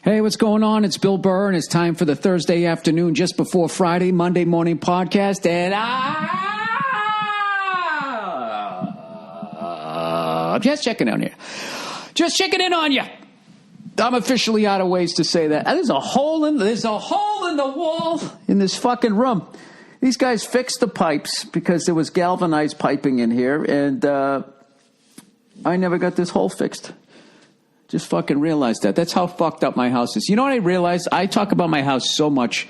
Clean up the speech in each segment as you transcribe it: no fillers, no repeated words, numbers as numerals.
Hey, what's going on? It's Bill Burr, and it's time for the Thursday afternoon, just before Friday, Monday morning podcast. And I'm just checking on you. Just checking in on you. I'm officially out of ways to say that. There's a hole in the wall in this fucking room. These guys fixed the pipes because there was galvanized piping in here, and I never got this hole fixed. Just fucking realized that. That's how fucked up my house is. You know what I realized? I talk about my house so much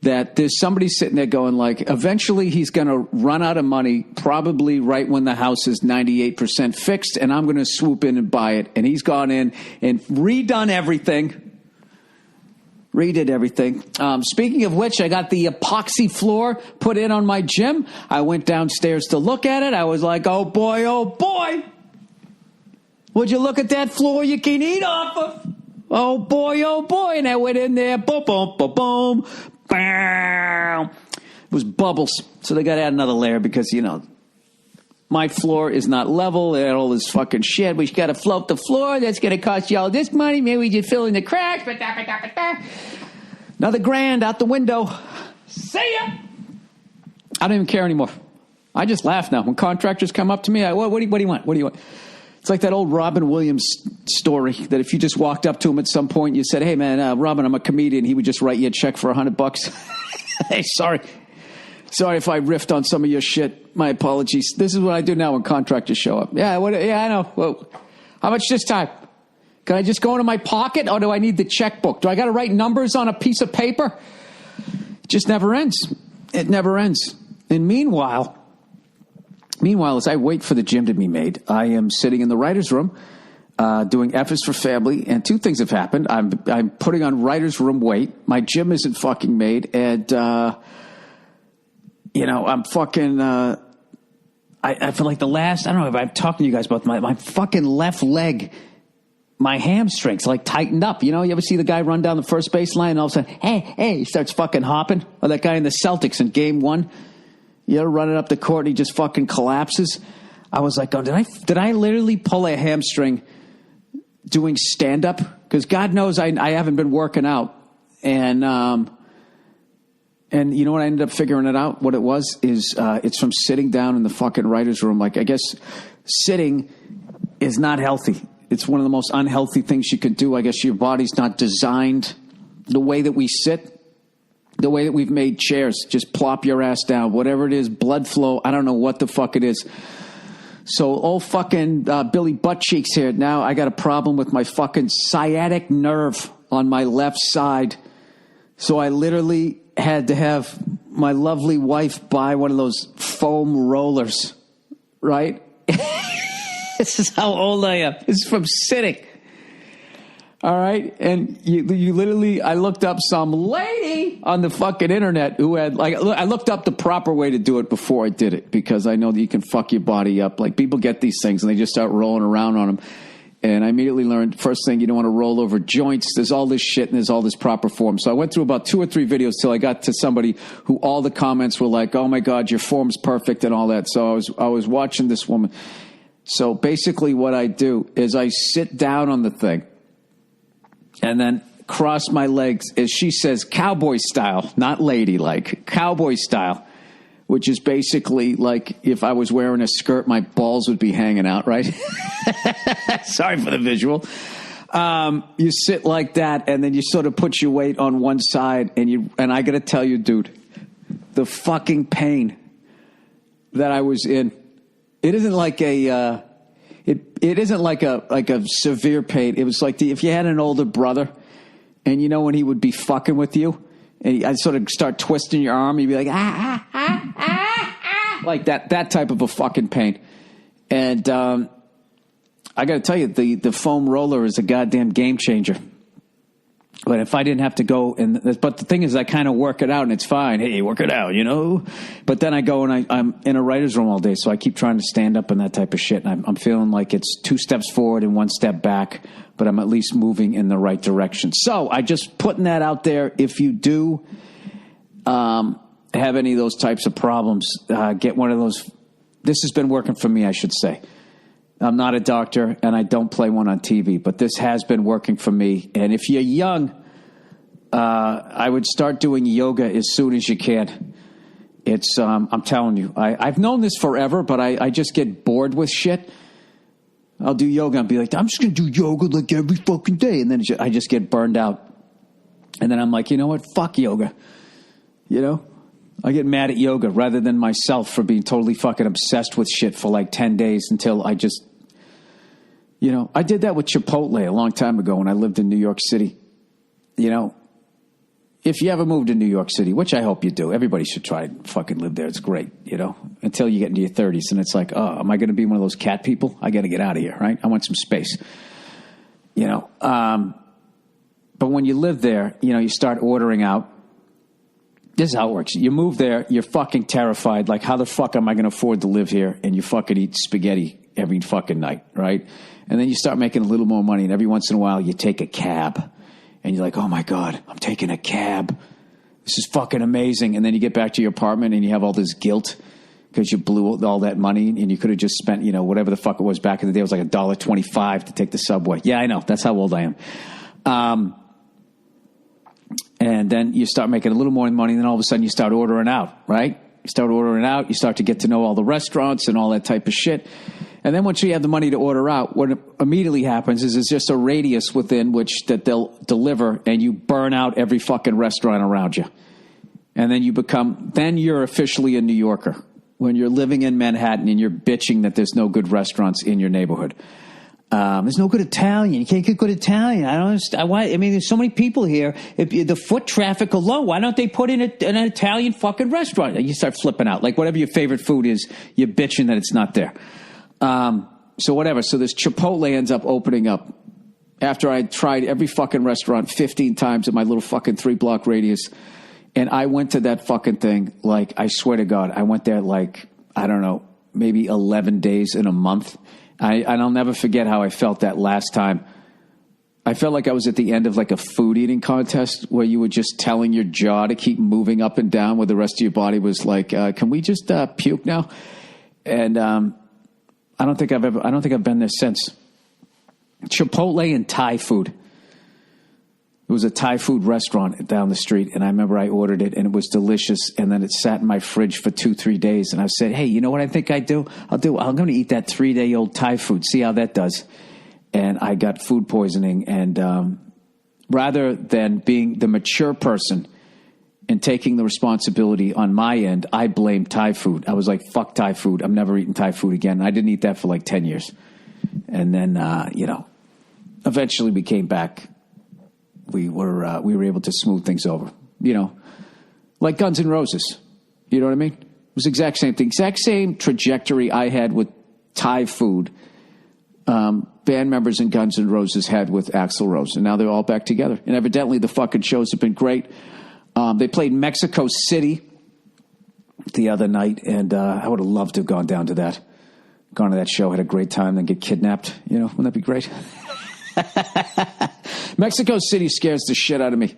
that there's somebody sitting there going like, eventually he's going to run out of money, probably right when the house is 98% fixed, and I'm going to swoop in and buy it. And he's gone in and redid everything. Speaking of which, I got the epoxy floor put in on my gym. I went downstairs to look at it. I was like, oh boy, oh boy. Would you look at that floor you can eat off of? Oh, boy, oh, boy. And I went in there. Boom, boom, boom, boom. Bam. It was bubbles. So they got to add another layer because, you know, my floor is not level. They had all this fucking shit. We got to float the floor. That's going to cost you all this money. Maybe we just fill in the cracks. Another $1,000 out the window. See ya. I don't even care anymore. I just laugh now. When contractors come up to me, what do you want? What do you want? It's like that old Robin Williams story that if you just walked up to him at some point and you said, hey, man, Robin, I'm a comedian. He would just write you a check for $100. Hey, sorry if I riffed on some of your shit. My apologies. This is what I do now when contractors show up. Yeah, I know. Well, how much this time? Can I just go into my pocket or do I need the checkbook? Do I got to write numbers on a piece of paper? It just never ends. It never ends. And meanwhile, as I wait for the gym to be made, I am sitting in the writer's room doing F is for Family, and two things have happened. I'm putting on writer's room weight. My gym isn't fucking made, and, I'm fucking... I feel like I don't know if I'm talking to you guys about my fucking left leg, my hamstrings, like, tightened up. You know, you ever see the guy run down the first baseline and all of a sudden, hey, he starts fucking hopping? Or that guy in the Celtics in game 1? You know, running up the court and he just fucking collapses. I was like, oh, did I literally pull a hamstring doing stand-up? Because God knows I haven't been working out. And you know what I ended up figuring it out? What it was is it's from sitting down in the fucking writer's room. Like, I guess sitting is not healthy. It's one of the most unhealthy things you could do. I guess your body's not designed the way that we sit. The way that we've made chairs, just plop your ass down, whatever it is, blood flow, I don't know what the fuck it is. So old fucking Billy Buttcheeks here. Now I got a problem with my fucking sciatic nerve on my left side. So I literally had to have my lovely wife buy one of those foam rollers, right? This is how old I am. This is from sitting. All right, and you literally, I looked up some lady on the fucking internet who had, like, I looked up the proper way to do it before I did it because I know that you can fuck your body up. Like, people get these things and they just start rolling around on them. And I immediately learned, first thing, you don't want to roll over joints. There's all this shit and there's all this proper form. So I went through about 2 or 3 videos till I got to somebody who all the comments were like, oh my God, your form's perfect and all that. So I was watching this woman. So basically what I do is I sit down on the thing. And then cross my legs, as she says, cowboy style, not ladylike, cowboy style, which is basically like if I was wearing a skirt, my balls would be hanging out, right? Sorry for the visual. You sit like that, and then you sort of put your weight on one side, and I got to tell you, dude, the fucking pain that I was in. It isn't like a. It isn't like a severe pain. It was like if you had an older brother, and you know when he would be fucking with you, and I'd sort of start twisting your arm, you'd be like like that type of a fucking pain. And I got to tell you, the foam roller is a goddamn game changer. But if I didn't have to go, but the thing is, I kind of work it out and it's fine. Hey, work it out, you know. But then I go and I'm in a writer's room all day, so I keep trying to stand up and that type of shit. And I'm feeling like it's 2 steps forward and 1 step back, but I'm at least moving in the right direction. So I just putting that out there. If you do have any of those types of problems, get one of those. This has been working for me, I should say. I'm not a doctor, and I don't play one on TV, but this has been working for me. And if you're young, I would start doing yoga as soon as you can. It's, I'm telling you, I've known this forever, but I just get bored with shit. I'll do yoga and be like, I'm just going to do yoga like every fucking day. And then I just get burned out. And then I'm like, you know what? Fuck yoga. You know? I get mad at yoga rather than myself for being totally fucking obsessed with shit for like 10 days until I just, you know, I did that with Chipotle a long time ago when I lived in New York City. You know, if you ever moved to New York City, which I hope you do, everybody should try and fucking live there. It's great, you know, until you get into your 30s and it's like, oh, am I going to be one of those cat people? I got to get out of here, right? I want some space, you know. But when you live there, you know, you start ordering out. This is how it works. You move there, you're fucking terrified. Like, how the fuck am I going to afford to live here? And you fucking eat spaghetti every fucking night, right? And then you start making a little more money, and every once in a while you take a cab. And you're like, oh, my God, I'm taking a cab. This is fucking amazing. And then you get back to your apartment, and you have all this guilt because you blew all that money, and you could have just spent, you know, whatever the fuck it was back in the day. It was like $1.25 to take the subway. Yeah, I know. That's how old I am. And then you start making a little more money, and then all of a sudden you start ordering out, right? You start ordering out, you start to get to know all the restaurants and all that type of shit. And then once you have the money to order out, what immediately happens is it's just a radius within which that they'll deliver, and you burn out every fucking restaurant around you. And then you're officially a New Yorker when you're living in Manhattan and you're bitching that there's no good restaurants in your neighborhood. There's no good Italian. You can't get good Italian. I don't understand why. I mean, there's so many people here. If the foot traffic alone, why don't they put in an Italian fucking restaurant? And you start flipping out. Like, whatever your favorite food is, you're bitching that it's not there. So whatever. So this Chipotle ends up opening up after I tried every fucking restaurant 15 times in my little fucking 3-block radius. And I went to that fucking thing, like, I swear to God, I went there like, I don't know, maybe 11 days in a month. And I'll never forget how I felt that last time. I felt like I was at the end of like a food eating contest where you were just telling your jaw to keep moving up and down, where the rest of your body was like, "Can we just puke now?" And I don't think I've been there since. Chipotle and Thai food. It was a Thai food restaurant down the street, and I remember I ordered it, and it was delicious, and then it sat in my fridge for 2-3 days, and I said, hey, you know what I think I'm going to eat that 3-day-old Thai food, see how that does. And I got food poisoning, and rather than being the mature person and taking the responsibility on my end, I blamed Thai food. I was like, fuck Thai food. I'm never eating Thai food again. I didn't eat that for like 10 years. And then, eventually we came back. We were able to smooth things over, you know, like Guns N' Roses. You know what I mean? It was the exact same thing, exact same trajectory I had with Thai food. Band members in Guns N' Roses had with Axl Rose, and now they're all back together. And evidently, the fucking shows have been great. They played Mexico City the other night, and I would have loved to have gone to that show, had a great time, then get kidnapped. You know, wouldn't that be great? Mexico City scares the shit out of me.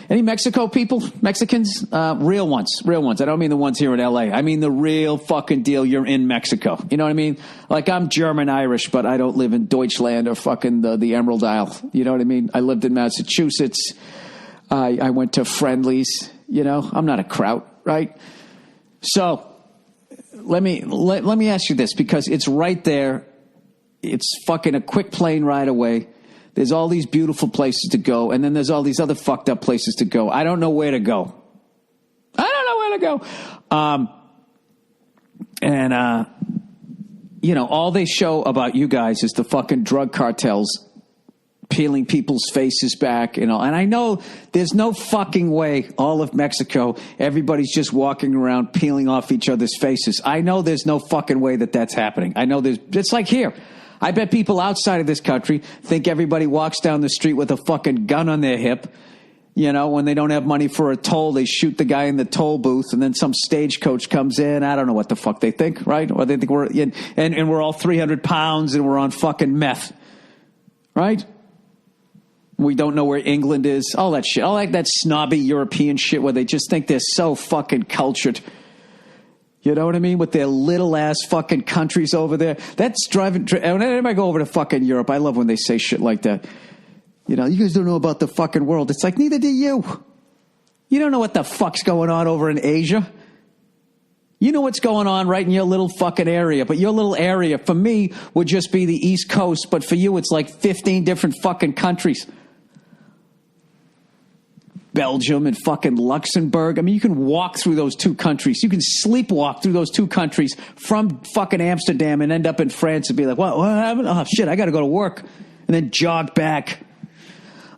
Any Mexico people? Mexicans? Real ones. I don't mean the ones here in L.A. I mean the real fucking deal. You're in Mexico. You know what I mean? Like, I'm German-Irish, but I don't live in Deutschland or fucking the Emerald Isle. You know what I mean? I lived in Massachusetts. I went to Friendlies. You know, I'm not a kraut, right? So let me ask you this, because it's right there. It's fucking a quick plane ride away. There's all these beautiful places to go, and then there's all these other fucked up places to go. I don't know where to go. All they show about you guys is the fucking drug cartels peeling people's faces back and all. And I know there's no fucking way all of Mexico, everybody's just walking around peeling off each other's faces. I know there's no fucking way that that's happening. I know it's like here. I bet people outside of this country think everybody walks down the street with a fucking gun on their hip. You know, when they don't have money for a toll, they shoot the guy in the toll booth, and then some stagecoach comes in. I don't know what the fuck they think, right? Or they think we're and we're all 300 pounds and we're on fucking meth, right? We don't know where England is. All that shit. All that snobby European shit where they just think they're so fucking cultured. You know what I mean? With their little ass fucking countries over there. That's driving. Whenever I go over to fucking Europe, I love when they say shit like that. You know, you guys don't know about the fucking world. It's like, neither do you. You don't know what the fuck's going on over in Asia. You know what's going on right in your little fucking area. But your little area, for me, would just be the East Coast. But for you, it's like 15 different fucking countries. Belgium and fucking Luxembourg. I mean, you can walk through those two countries. You can sleepwalk through those two countries from fucking Amsterdam and end up in France and be like, what happened? Oh, shit, I got to go to work. And then jog back.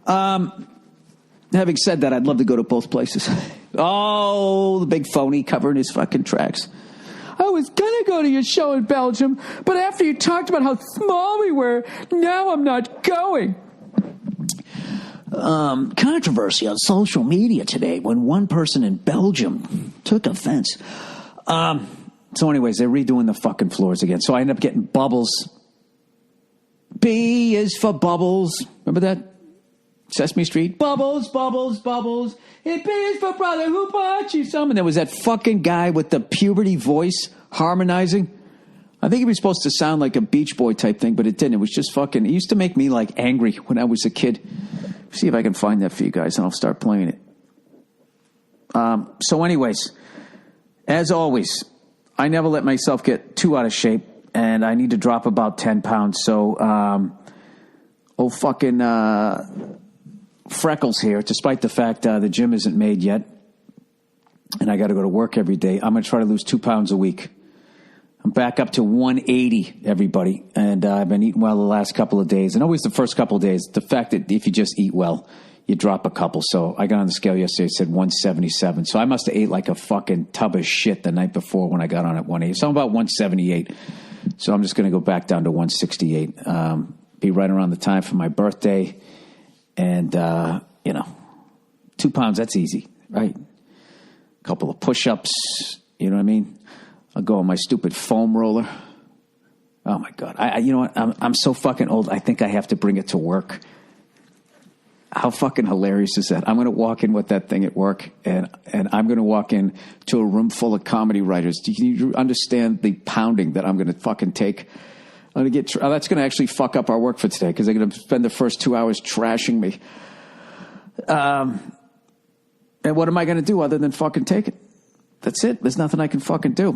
Having said that, I'd love to go to both places. Oh, the big phony covering his fucking tracks. I was going to go to your show in Belgium, but after you talked about how small we were, now I'm not going. Controversy on social media today when one person in Belgium took offense. So anyways, they're redoing the fucking floors again. So I end up getting Bubbles. B is for Bubbles. Remember that? Sesame Street. Bubbles, bubbles, bubbles. It is for brother who bought you some. And there was that fucking guy with the puberty voice harmonizing. I think he was supposed to sound like a Beach Boy type thing, but it didn't. It was just fucking, it used to make me like angry when I was a kid. See if I can find that for you guys, and I'll start playing it. So anyways, as always, I never let myself get too out of shape, and I need to drop about 10 pounds. So, fucking Freckles here, despite the fact the gym isn't made yet, and I got to go to work every day, I'm going to try to lose 2 pounds a week. I'm back up to 180, everybody, and I've been eating well the last couple of days, and always the first couple of days, the fact that if you just eat well, you drop a couple. So I got on the scale yesterday, it said 177, so I must have ate like a fucking tub of shit the night before when I got on at 180, so I'm about 178, so I'm just going to go back down to 168, be right around the time for my birthday, and, 2 pounds, that's easy, right? A couple of push-ups, you know what I mean? I'll go on my stupid foam roller. Oh, my God. You know what? I'm so fucking old, I think I have to bring it to work. How fucking hilarious is that? I'm going to walk in with that thing at work, and I'm going to walk in to a room full of comedy writers. Do you understand the pounding that I'm going to fucking take? I'm going to get that's going to actually fuck up our work for today because they're going to spend the first 2 hours trashing me. And what am I going to do other than fucking take it? That's it. There's nothing I can fucking do.